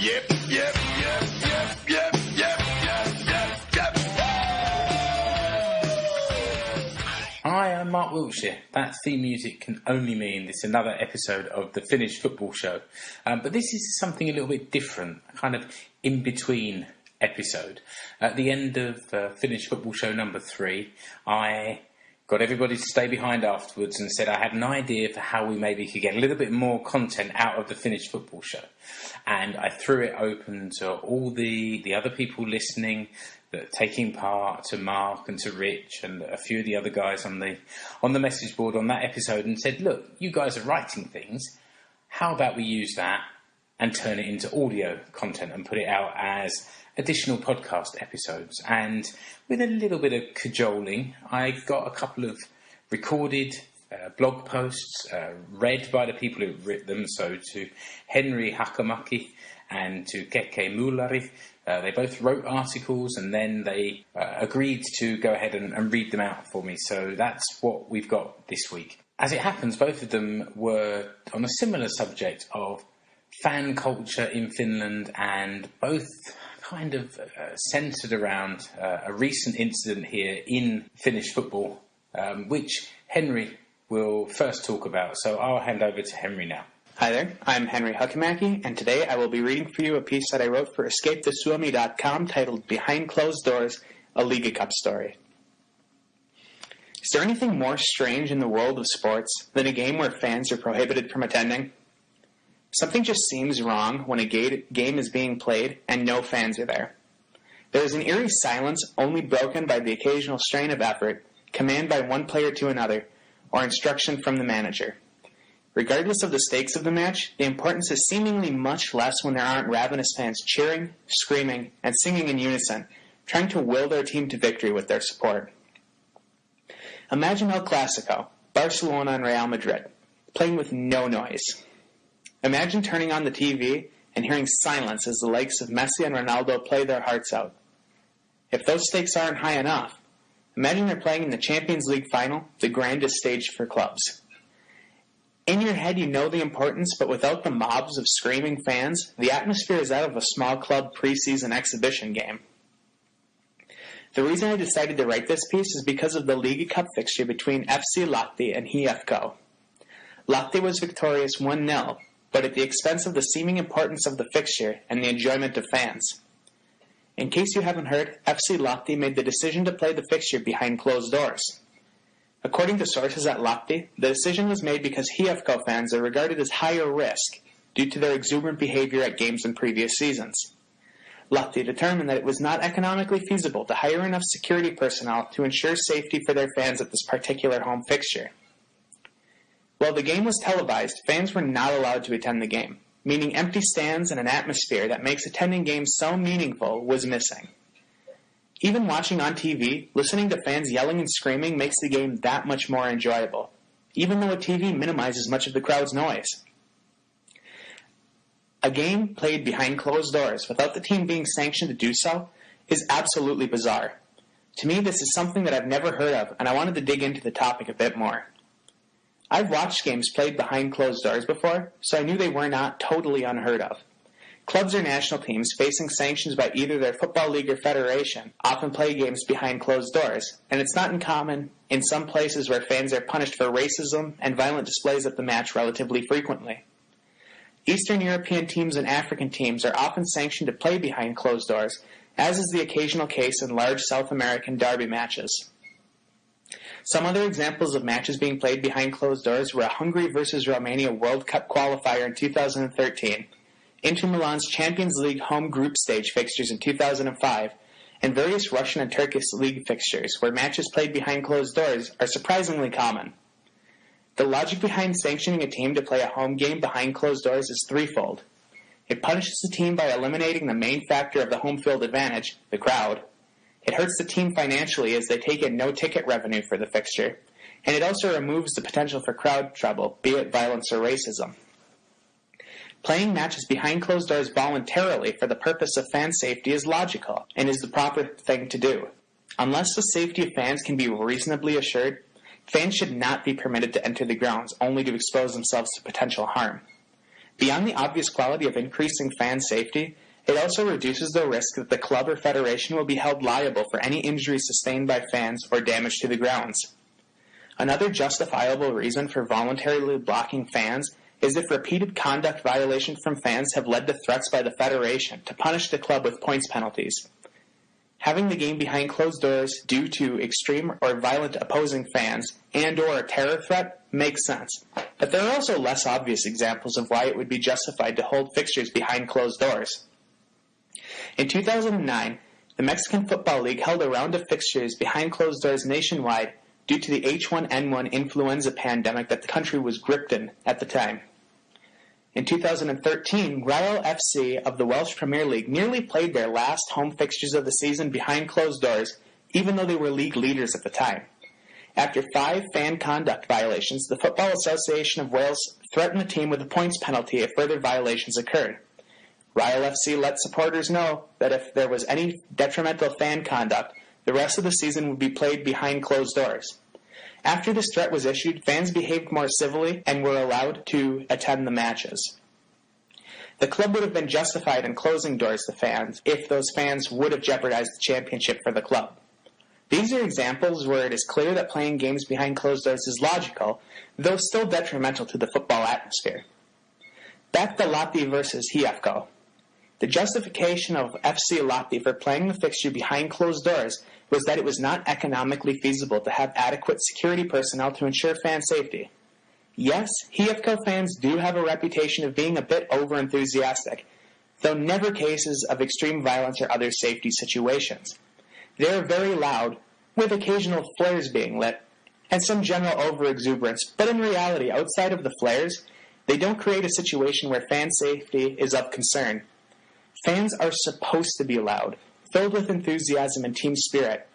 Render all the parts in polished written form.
Yep, yep, yep, yep, yep, yep, yep, yep. Hi, I'm Mark Wiltshire. That theme music can only mean this is another episode of the Finnish football show. But this is something a little bit different, a kind of in-between episode. At the end of Finnish football show number 3, I got everybody to stay behind afterwards and said I had an idea for how we maybe could get a little bit more content out of the Finnish football show. And I threw it open to all the other people listening, that taking part, to Mark and to Rich and a few of the other guys on the message board on that episode, and said, look, you guys are writing things. How about we use that and turn it into audio content and put it out as additional podcast episodes? And with a little bit of cajoling, I got a couple of recorded blog posts read by the people who've written them. So to Henry Hakamaki and to Keke Mullari, they both wrote articles and then they agreed to go ahead and read them out for me. So that's what we've got this week. As it happens, both of them were on a similar subject of fan culture in Finland, and both kind of centred around a recent incident here in Finnish football, which Henry will first talk about. So I'll hand over to Henry now. Hi there, I'm Henry Hakamaki, and today I will be reading for you a piece that I wrote for EscapeTheSuomi.com titled Behind Closed Doors, a Liga Cup Story. Is there anything more strange in the world of sports than a game where fans are prohibited from attending? Something just seems wrong when a game is being played and no fans are there. There is an eerie silence only broken by the occasional strain of effort, command by one player to another, or instruction from the manager. Regardless of the stakes of the match, the importance is seemingly much less when there aren't ravenous fans cheering, screaming, and singing in unison, trying to will their team to victory with their support. Imagine El Clasico, Barcelona and Real Madrid, playing with no noise. Imagine turning on the TV and hearing silence as the likes of Messi and Ronaldo play their hearts out. If those stakes aren't high enough, imagine they're playing in the Champions League final, the grandest stage for clubs. In your head, you know the importance, but without the mobs of screaming fans, the atmosphere is that of a small club preseason exhibition game. The reason I decided to write this piece is because of the Liga Cup fixture between FC Lahti and HFK. Lahti was victorious 1-0, but at the expense of the seeming importance of the fixture and the enjoyment of fans. In case you haven't heard, FC Lahti made the decision to play the fixture behind closed doors. According to sources at Lahti, the decision was made because HFK fans are regarded as higher risk due to their exuberant behavior at games in previous seasons. Lahti determined that it was not economically feasible to hire enough security personnel to ensure safety for their fans at this particular home fixture. While the game was televised, fans were not allowed to attend the game, meaning empty stands and an atmosphere that makes attending games so meaningful was missing. Even watching on TV, listening to fans yelling and screaming makes the game that much more enjoyable, even though a TV minimizes much of the crowd's noise. A game played behind closed doors without the team being sanctioned to do so is absolutely bizarre. To me, this is something that I've never heard of, and I wanted to dig into the topic a bit more. I've watched games played behind closed doors before, so I knew they were not totally unheard of. Clubs or national teams facing sanctions by either their football league or federation often play games behind closed doors, and it's not uncommon in some places where fans are punished for racism and violent displays at the match relatively frequently. Eastern European teams and African teams are often sanctioned to play behind closed doors, as is the occasional case in large South American derby matches. Some other examples of matches being played behind closed doors were a Hungary versus Romania World Cup qualifier in 2013, Inter Milan's Champions League home group stage fixtures in 2005, and various Russian and Turkish league fixtures where matches played behind closed doors are surprisingly common. The logic behind sanctioning a team to play a home game behind closed doors is threefold. It punishes the team by eliminating the main factor of the home field advantage, the crowd. It hurts the team financially as they take in no ticket revenue for the fixture, and it also removes the potential for crowd trouble, be it violence or racism. Playing matches behind closed doors voluntarily for the purpose of fan safety is logical and is the proper thing to do. Unless the safety of fans can be reasonably assured, fans should not be permitted to enter the grounds only to expose themselves to potential harm. Beyond the obvious quality of increasing fan safety, it also reduces the risk that the club or federation will be held liable for any injuries sustained by fans or damage to the grounds. Another justifiable reason for voluntarily blocking fans is if repeated conduct violations from fans have led to threats by the federation to punish the club with points penalties. Having the game behind closed doors due to extreme or violent opposing fans and or a terror threat makes sense. But there are also less obvious examples of why it would be justified to hold fixtures behind closed doors. In 2009, the Mexican Football League held a round of fixtures behind closed doors nationwide due to the H1N1 influenza pandemic that the country was gripped in at the time. In 2013, Rhyl FC of the Welsh Premier League nearly played their last home fixtures of the season behind closed doors, even though they were league leaders at the time. After 5 fan conduct violations, the Football Association of Wales threatened the team with a points penalty if further violations occurred. Rhyl FC let supporters know that if there was any detrimental fan conduct, the rest of the season would be played behind closed doors. After this threat was issued, fans behaved more civilly and were allowed to attend the matches. The club would have been justified in closing doors to fans if those fans would have jeopardized the championship for the club. These are examples where it is clear that playing games behind closed doors is logical, though still detrimental to the football atmosphere. Back to Lahti versus HFK. The justification of FC Lahti for playing the fixture behind closed doors was that it was not economically feasible to have adequate security personnel to ensure fan safety. Yes, HFK fans do have a reputation of being a bit over-enthusiastic, though never cases of extreme violence or other safety situations. They are very loud, with occasional flares being lit, and some general over-exuberance, but in reality, outside of the flares, they don't create a situation where fan safety is of concern. Fans are supposed to be loud, filled with enthusiasm and team spirit.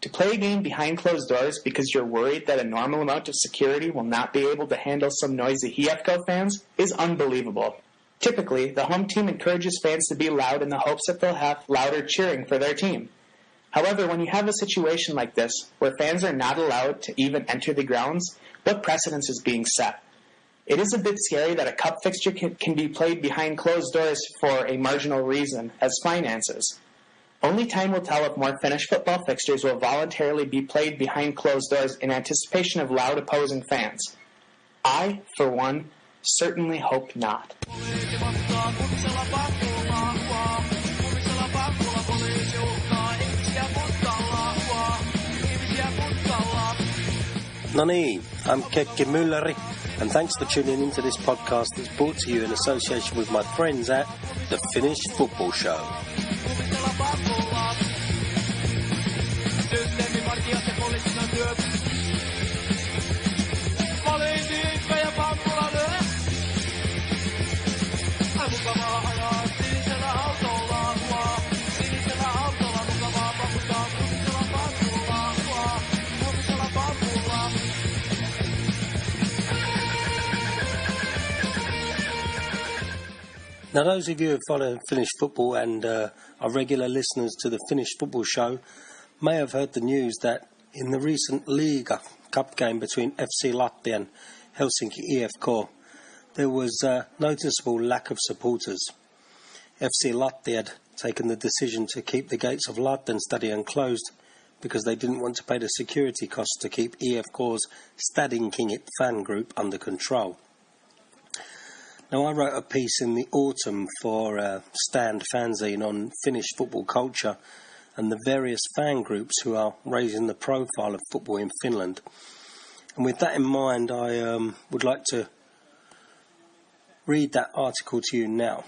To play a game behind closed doors because you're worried that a normal amount of security will not be able to handle some noisy HFK fans is unbelievable. Typically, the home team encourages fans to be loud in the hopes that they'll have louder cheering for their team. However, when you have a situation like this, where fans are not allowed to even enter the grounds, what precedence is being set? It is a bit scary that a cup fixture can be played behind closed doors for a marginal reason, as finances. Only time will tell if more Finnish football fixtures will voluntarily be played behind closed doors in anticipation of loud opposing fans. I, for one, certainly hope not. No niin, I'm Keke Mülleri, and thanks for tuning into this podcast that's brought to you in association with my friends at the Finnish Football Show. Now, those of you who follow Finnish football and are regular listeners to the Finnish Football Show may have heard the news that in the recent Liiga Cup game between FC Lahti and Helsinki IFK, there was a noticeable lack of supporters. FC Lahti had taken the decision to keep the gates of Lahten Stadion closed because they didn't want to pay the security costs to keep IFK's Stadinkingit fan group under control. Now, I wrote a piece in the autumn for Stand fanzine on Finnish football culture and the various fan groups who are raising the profile of football in Finland. And with that in mind, I would like to read that article to you now.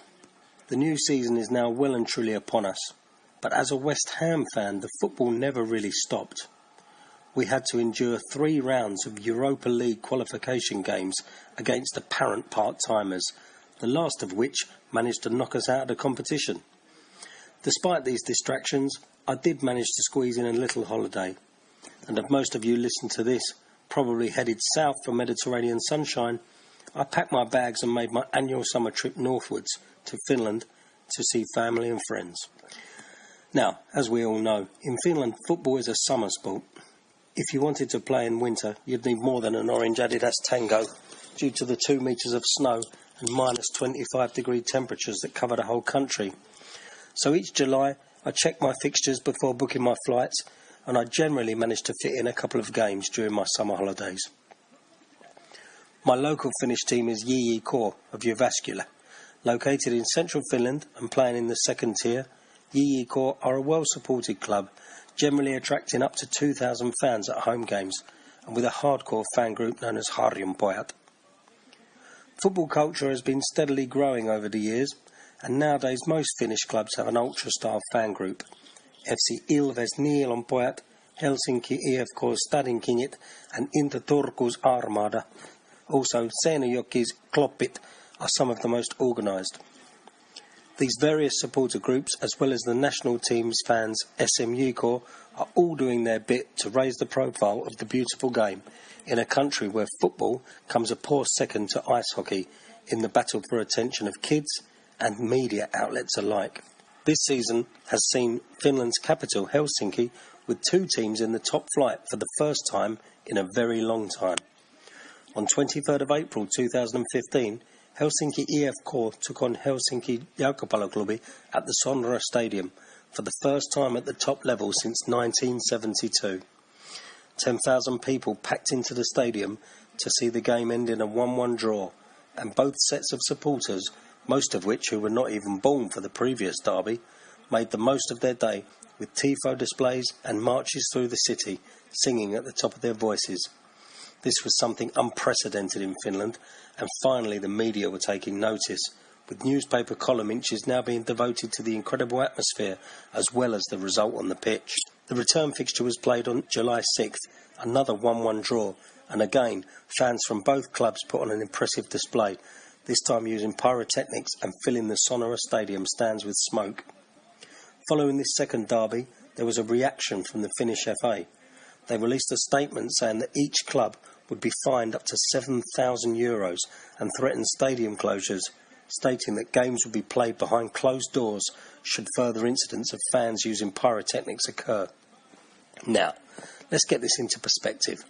The new season is now well and truly upon us, but as a West Ham fan, the football never really stopped. We had to endure 3 rounds of Europa League qualification games against apparent part-timers, the last of which managed to knock us out of the competition. Despite these distractions, I did manage to squeeze in a little holiday, and if most of you listen to this, probably headed south for Mediterranean sunshine, I packed my bags and made my annual summer trip northwards to Finland to see family and friends. Now, as we all know, in Finland, football is a summer sport. If you wanted to play in winter, you'd need more than an orange Adidas Tango due to the 2 metres of snow and minus 25-degree temperatures that cover the whole country. So each July I check my fixtures before booking my flights, and I generally manage to fit in a couple of games during my summer holidays. My local Finnish team is JJK of Jyväskylä. Located in central Finland and playing in the second tier, JJK are a well-supported club, generally attracting up to 2,000 fans at home games, and with a hardcore fan group known as Harjunpojat. Football culture has been steadily growing over the years, and nowadays most Finnish clubs have an ultra-style fan group. FC Ilves Niilonpojat, Helsinki IFK Stadinkingit and Inter Turku's Armada, also Seinäjoki's Kloppit, are some of the most organised. These various supporter groups, as well as the national team's fans SMJK, are all doing their bit to raise the profile of the beautiful game in a country where football comes a poor second to ice hockey in the battle for attention of kids and media outlets alike. This season has seen Finland's capital, Helsinki, with two teams in the top flight for the first time in a very long time. On 23rd of April 2015, Helsinki IFK took on Helsinki Jalkapalloklubi at the Sonera Stadium for the first time at the top level since 1972. 10,000 people packed into the stadium to see the game end in a 1-1 draw, and both sets of supporters, most of which who were not even born for the previous derby, made the most of their day with tifo displays and marches through the city, singing at the top of their voices. This was something unprecedented in Finland, and finally the media were taking notice, with newspaper column inches now being devoted to the incredible atmosphere as well as the result on the pitch. The return fixture was played on July 6th, another 1-1 draw, and again fans from both clubs put on an impressive display, this time using pyrotechnics and filling the Sonera Stadium stands with smoke. Following this second derby, there was a reaction from the Finnish FA. They released a statement saying that each club would be fined up to €7,000 and threatened stadium closures, stating that games would be played behind closed doors should further incidents of fans using pyrotechnics occur. Now, let's get this into perspective.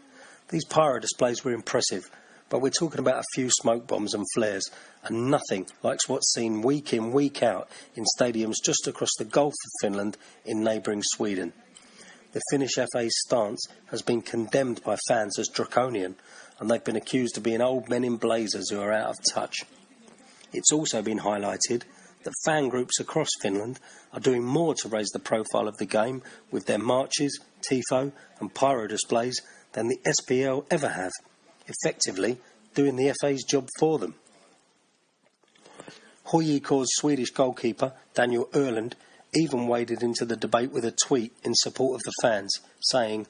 These pyro displays were impressive, but we're talking about a few smoke bombs and flares, and nothing like what's seen week in, week out in stadiums just across the Gulf of Finland in neighbouring Sweden. The Finnish FA's stance has been condemned by fans as draconian, and they've been accused of being old men in blazers who are out of touch. It's also been highlighted that fan groups across Finland are doing more to raise the profile of the game with their marches, tifo and pyro displays than the SPL ever have, effectively doing the FA's job for them. HJK's Swedish goalkeeper, Daniel Öhrland, even waded into the debate with a tweet in support of the fans, saying,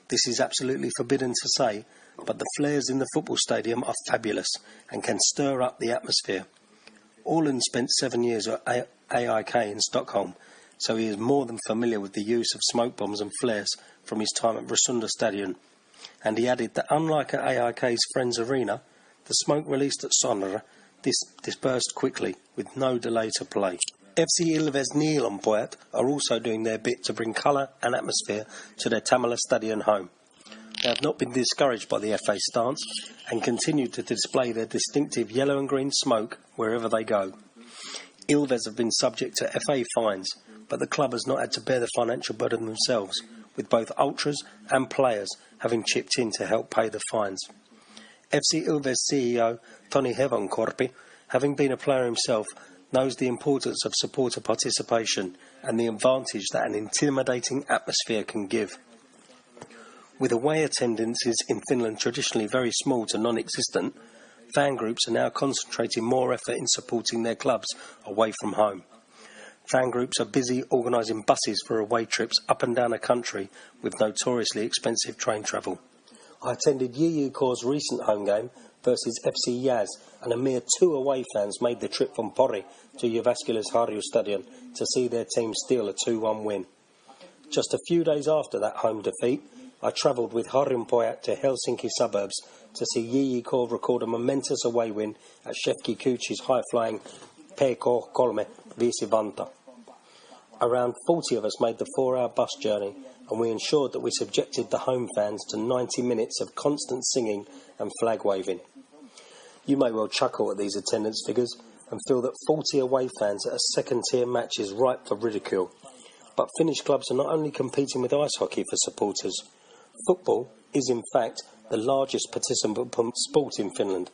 "This is absolutely forbidden to say, but the flares in the football stadium are fabulous and can stir up the atmosphere." Öhrland spent 7 years at AIK in Stockholm, so he is more than familiar with the use of smoke bombs and flares from his time at Råsunda Stadion, and he added that unlike at AIK's Friends Arena, the smoke released at Sonera dispersed quickly with no delay to play. FC Ilves Niilonpojat are also doing their bit to bring colour and atmosphere to their Tamala Stadion home. They have not been discouraged by the FA stance and continue to display their distinctive yellow and green smoke wherever they go. Ilves have been subject to FA fines, but the club has not had to bear the financial burden themselves, with both ultras and players having chipped in to help pay the fines. FC Ilves CEO Toni Hevonkorpi, having been a player himself, knows the importance of supporter participation and the advantage that an intimidating atmosphere can give. With away attendances in Finland traditionally very small to non-existent, fan groups are now concentrating more effort in supporting their clubs away from home. Fan groups are busy organising buses for away trips up and down the country with notoriously expensive train travel. I attended JJK's recent home game versus FC Jazz, and a mere 2 away fans made the trip from Pori to Jyväskylä's Harju Stadion to see their team steal a 2-1 win. Just a few days after that home defeat, I travelled with Harjunpojat to Helsinki suburbs to see JJK record a momentous away win at Shefki Kuchi's high-flying PK3 Viisi-Vanta. Around 40 of us made the 4-hour bus journey, and we ensured that we subjected the home fans to 90 minutes of constant singing and flag waving. You may well chuckle at these attendance figures and feel that 40 away fans at a second-tier match is ripe for ridicule. But Finnish clubs are not only competing with ice hockey for supporters. Football is, in fact, the largest participant sport in Finland.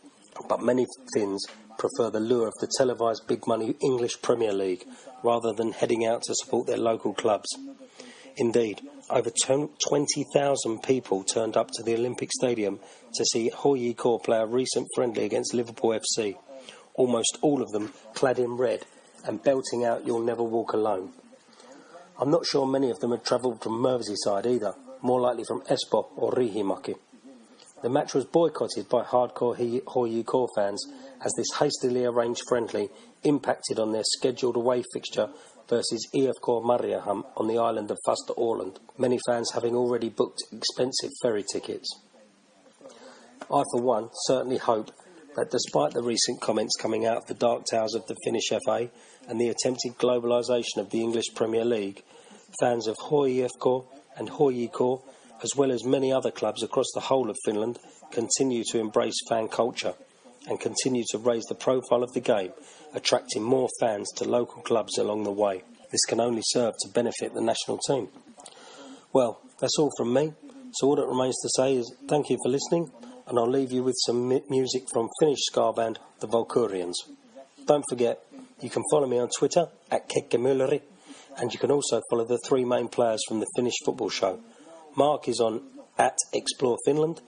But many Finns prefer the lure of the televised big-money English Premier League rather than heading out to support their local clubs. Indeed, over 20,000 people turned up to the Olympic Stadium to see HJK play a recent friendly against Liverpool FC, almost all of them clad in red and belting out You'll Never Walk Alone. I'm not sure many of them had travelled from Merseyside either, more likely from Espoo or Riihimäki. The match was boycotted by hardcore HJK fans as this hastily arranged friendly impacted on their scheduled away fixture versus IFK Mariehamn on the island of Faster-Åland, many fans having already booked expensive ferry tickets. I, for one, certainly hope that despite the recent comments coming out of the dark towers of the Finnish FA and the attempted globalisation of the English Premier League, fans of HJK and HJK, as well as many other clubs across the whole of Finland, continue to embrace fan culture and continue to raise the profile of the game, attracting more fans to local clubs along the way. This can only serve to benefit the national team. Well, that's all from me, so all that remains to say is thank you for listening, and I'll leave you with some music from Finnish ska band The Valkyrians. Don't forget, you can follow me on Twitter at Keke, and you can also follow the three main players from the Finnish football show. Mark is on at Explore Finland,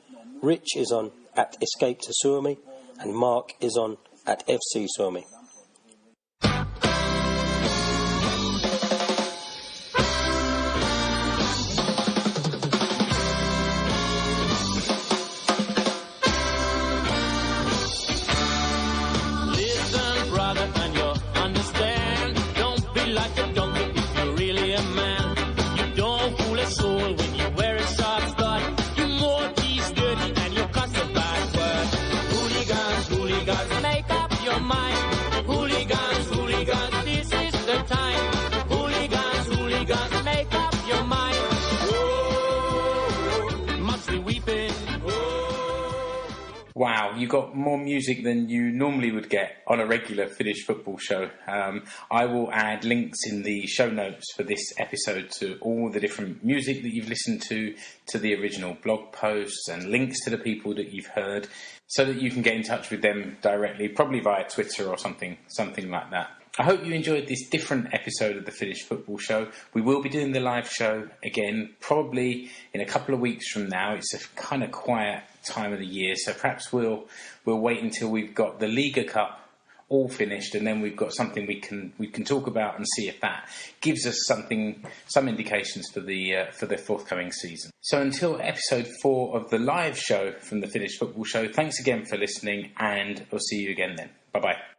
Rich is on at Escape to Suomi, and Mark is on at FC Suomi. Listen, brother, and you'll understand. Don't be like a donkey if you're really a man. You don't fool a soul when you wear a sharp stud. You're more teeth dirty and you cuss a bad word. Hooligans, hooligans, make up your mind. Hooligans, hooligans, this is the time. Hooligans, hooligans, make up your mind. Oh, must be weeping. Wow, you got more music than you normally would get on a regular Finnish football show. I will add links in the show notes for this episode to all the different music that you've listened to the original blog posts and links to the people that you've heard, so that you can get in touch with them directly, probably via Twitter or something like that. I hope you enjoyed this different episode of the Finnish Football Show. We will be doing the live show again, probably in a couple of weeks from now. It's a kind of quiet time of the year, so perhaps we'll wait until we've got the Liga Cup all finished, and then we've got something we can talk about and see if that gives us some indications for the forthcoming season. So until episode 4 of the live show from the Finnish Football Show, thanks again for listening, and we'll see you again then. Bye bye.